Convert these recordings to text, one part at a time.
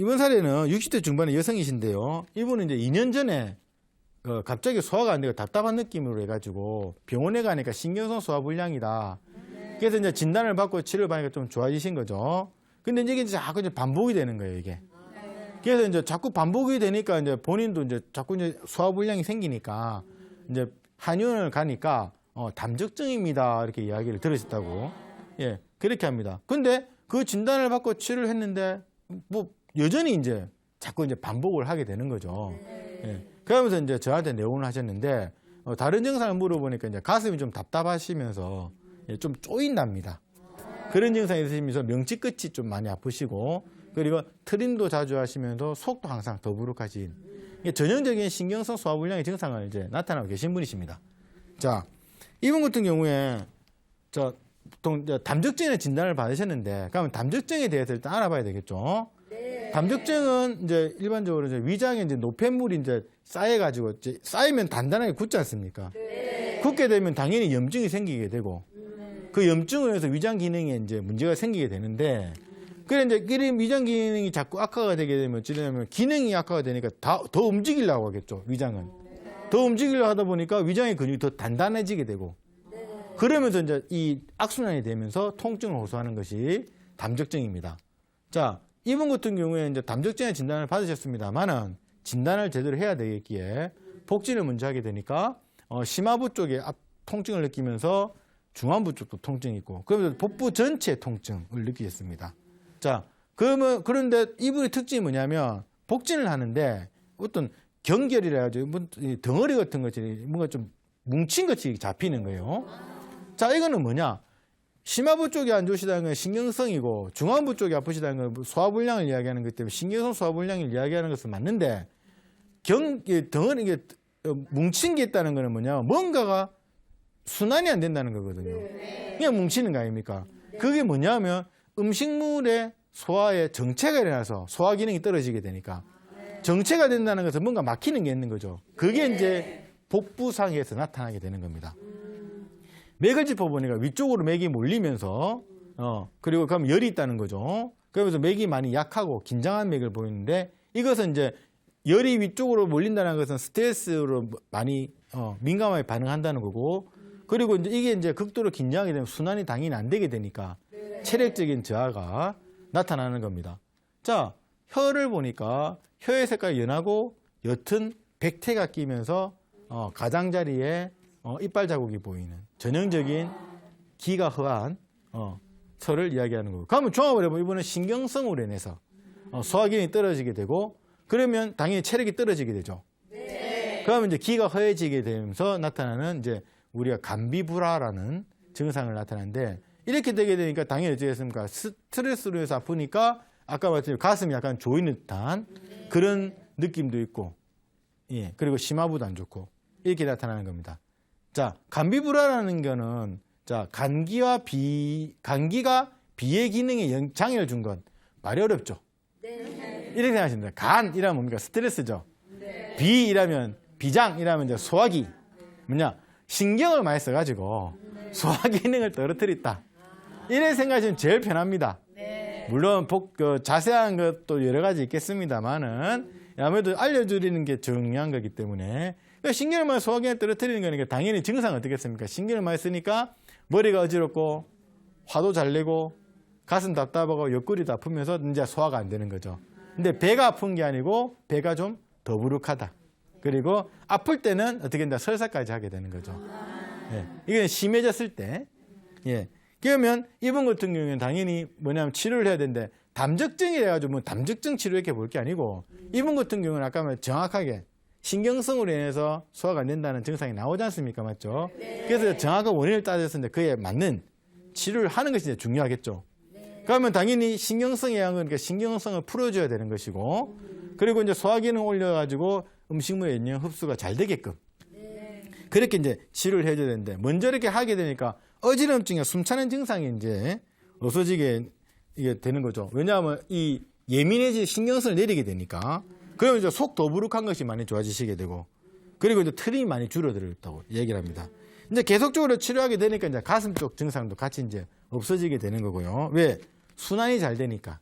이번 사례는 60대 중반의 여성이신데요. 이분은 이제 2년 전에 갑자기 소화가 안 되고 답답한 느낌으로 해가지고 병원에 가니까 신경성 소화불량이다. 그래서 이제 진단을 받고 치료를 받으니까 좀 좋아지신 거죠. 근데 이게 이제 자꾸 이제 반복이 되는 거예요, 이게. 그래서 이제 자꾸 반복이 되니까 이제 본인도 이제 자꾸 이제 소화불량이 생기니까 이제 한의원을 가니까 담적증입니다. 이렇게 이야기를 들으셨다고. 예, 그렇게 합니다. 근데 그 진단을 받고 치료를 했는데 뭐 여전히 이제 자꾸 이제 반복을 하게 되는 거죠. 예. 그러면서 이제 저한테 내원을 하셨는데 다른 증상을 물어보니까 이제 가슴이 좀 답답하시면서 좀 쪼인답니다. 그런 증상이 있으시면서 명치 끝이 좀 많이 아프시고 그리고 트림도 자주 하시면서 속도 항상 더부룩하신 전형적인 신경성 소화불량의 증상을 이제 나타나고 계신 분이십니다. 자, 이분 같은 경우에 보통 담적증의 진단을 받으셨는데 그러면 담적증에 대해서 일단 알아봐야 되겠죠. 담적증은 이제 일반적으로 이제 위장에 이제 노폐물이 이제 쌓여가지고 이제 쌓이면 단단하게 굳지 않습니까? 굳게 되면 당연히 염증이 생기게 되고 그 염증으로 해서 위장 기능에 이제 문제가 생기게 되는데 그래 이제 위장 기능이 자꾸 악화가 되게 되면 어찌되냐면 기능이 악화가 되니까 더 움직이려고 하겠죠. 위장은 더 움직이려고 하다 보니까 위장의 근육이 더 단단해지게 되고 그러면서 이제 이 악순환이 되면서 통증을 호소하는 것이 담적증입니다. 자, 이분 같은 경우에 이제 담적증의 진단을 받으셨습니다만은 진단을 제대로 해야 되겠기에 복진을 먼저 하게 되니까 심하부 쪽에 통증을 느끼면서 중안부 쪽도 통증이 있고 그러면서 복부 전체 통증을 느끼셨습니다. 자, 그런데 이분의 특징이 뭐냐면 복진을 하는데 어떤 경결이라 가지고 덩어리 같은 것이 뭔가 좀 뭉친 것이 잡히는 거예요. 자, 이거는 뭐냐? 심하부 쪽이 안 좋으시다는 건 신경성이고 중안부 쪽이 아프시다는 건 소화불량을 이야기하는 것 때문에 신경성 소화불량을 이야기하는 것은 맞는데 덩어리 뭉친 게 있다는 거는 뭐냐? 뭔가가 순환이 안 된다는 거거든요. 그냥 뭉치는 거 아닙니까? 그게 뭐냐면 음식물의 소화에 정체가 일어나서 소화 기능이 떨어지게 되니까 정체가 된다는 것은 뭔가 막히는 게 있는 거죠. 그게 이제 복부상에서 나타나게 되는 겁니다. 맥을 짚어보니까 위쪽으로 맥이 몰리면서 그리고 그러면 열이 있다는 거죠. 그러면서 맥이 많이 약하고 긴장한 맥을 보이는데 이것은 이제 열이 위쪽으로 몰린다는 것은 스트레스로 많이 민감하게 반응한다는 거고 그리고 이제 이게 극도로 긴장하게 되면 순환이 당연히 안 되게 되니까 체력적인 저하가 나타나는 겁니다. 자, 혀를 보니까 혀의 색깔이 연하고 옅은 백태가 끼면서 가장자리에 이빨 자국이 보이는 전형적인 기가 허한 혀를 이야기하는 거고 그러면 종합을 해보면 이번에 신경성으로 인해서 소화기능이 떨어지게 되고 그러면 당연히 체력이 떨어지게 되죠. 그러면 이제 기가 허해지게 되면서 나타나는 이제 우리가 감비불화라는 증상을 나타나는데 이렇게 되게 되니까 당연히 어찌겠습니까? 스트레스로 해서 아프니까 아까 말했듯이 가슴이 약간 조이는 듯한 그런 느낌도 있고 예, 그리고 심하부도 안 좋고 이렇게 나타나는 겁니다. 자, 감비불화라는 거는 자, 감기가 비의 기능에 장애를 준 건 말이 어렵죠. 이렇게 생각하시면 돼요. 간이라면 뭡니까? 스트레스죠. 비이라면 비장이라면 이제 소화기 뭐냐? 신경을 많이 써가지고 소화 기능을 떨어뜨렸다. 이런 생각하시면 제일 편합니다. 물론 자세한 것도 여러 가지 있겠습니다만은 아무래도 알려드리는 게 중요한 거기 때문에 신경을 많이 소화 기능을 떨어뜨리는 거니까 당연히 증상은 어떻겠습니까? 신경을 많이 쓰니까 머리가 어지럽고 화도 잘 내고 가슴 답답하고 옆구리도 아프면서 이제 소화가 안 되는 거죠. 근데 배가 아픈 게 아니고 배가 좀 더부룩하다. 그리고 아플 때는 어떻게 된다? 설사까지 하게 되는 거죠. 예. 이게 심해졌을 때. 예. 그러면 이분 같은 경우에는 당연히 뭐냐면 치료를 해야 되는데 담적증이라 가지고 뭐 담적증 치료 이렇게 볼 게 아니고 이분 같은 경우는 아까 말한 정확하게 신경성으로 인해서 소화가 안 된다는 증상이 나오지 않습니까? 맞죠? 그래서 정확한 원인을 따졌을 때 그에 맞는 치료를 하는 것이 이제 중요하겠죠. 그러면 당연히 신경성에 의한 거니까 신경성을 풀어줘야 되는 것이고 그리고 이제 소화 기능 올려가지고 음식물의 영양 흡수가 잘 되게끔 그렇게 이제 치료를 해줘야 되는데 먼저 이렇게 하게 되니까 어지럼증이나 숨차는 증상이 이제 없어지게 이게 되는 거죠. 왜냐하면 이 예민해진 신경성을 내리게 되니까 그러면 이제 속 더부룩한 것이 많이 좋아지시게 되고 그리고 이제 트림이 많이 줄어들었다고 얘기를 합니다. 이제 계속적으로 치료하게 되니까 이제 가슴 쪽 증상도 같이 이제 없어지게 되는 거고요. 왜? 순환이 잘 되니까.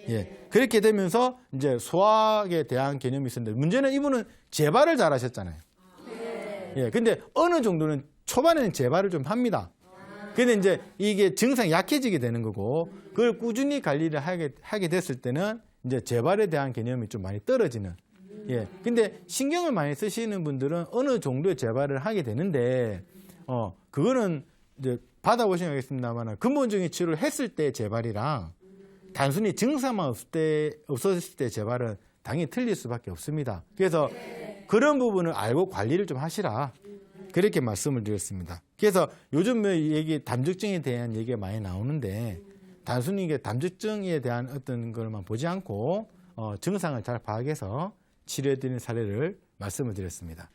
예. 그렇게 되면서 이제 소화에 대한 개념이 있었는데 문제는 이분은 재발을 잘 하셨잖아요. 예. 근데 어느 정도는 초반에는 재발을 좀 합니다. 근데 이제 이게 증상이 약해지게 되는 거고 그걸 꾸준히 관리를 하게 됐을 때는 이제 재발에 대한 개념이 좀 많이 떨어지는. 예. 근데 신경을 많이 쓰시는 분들은 어느 정도의 재발을 하게 되는데, 그거는 이제 받아보시면 알겠습니다만 근본적인 치료를 했을 때 재발이랑 단순히 증상만 없었을 때 재발은 당연히 틀릴 수밖에 없습니다. 그래서 그런 부분을 알고 관리를 좀 하시라. 그렇게 말씀을 드렸습니다. 그래서 요즘 담즙증에 대한 얘기가 많이 나오는데 단순히 이게 담즙증에 대한 어떤 것만 보지 않고 증상을 잘 파악해서 치료해드리는 사례를 말씀을 드렸습니다.